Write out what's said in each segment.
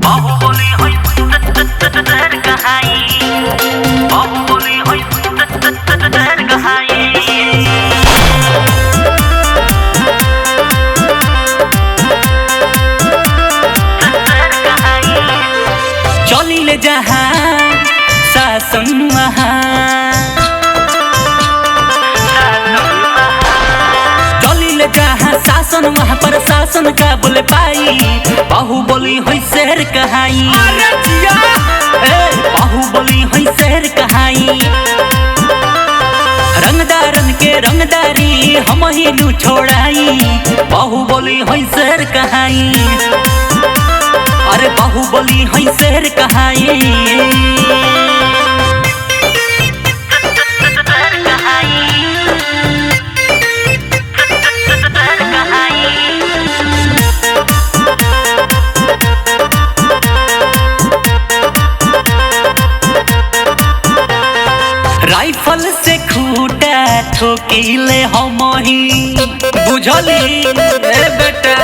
बाहुबली होई तर कहाई बाहुबली होई तर कहाई चलिले जहाँ शासन चलिले जहाँ शासन वहाँ पर शासन का बोले पाई बाहुबली होई शेर कहाई बाहुबली होई शेर कहाई रंगदारन के रंगदारी हम ही लू छोड़ाई बाहुबली होई शेर कहाई अरे बाहुबली होई शेर कहाई राइफल से खूटा ठोकीले हम ही बुझली बेटा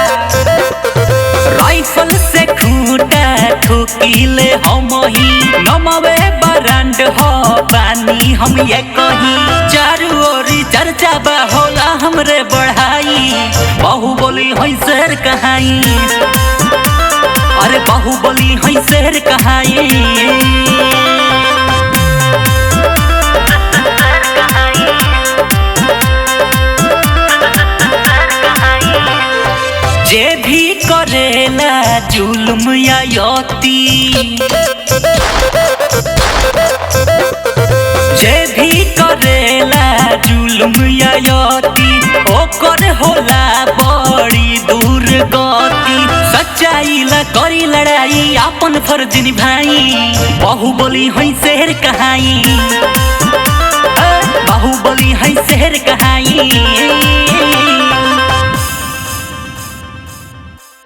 राइफल से खूटा ठोकीले हम ही नमवे बरांड हो बानी हम ये कहीं चारू ओरी चर्चा बा होला हमरे बढ़ाई बाहुबली होई शेर कहाई अरे बाहुबली होई शेर कहाई जे भी करेला जुल्म या यती जे भी करेला जुल्म या यती ओकर होला बड़ी दूर गति सच्चाई ला करी लड़ाई अपन फर्ज निभाई बाहुबली होई शेर कहाई बाहुबली होई शेर कहाई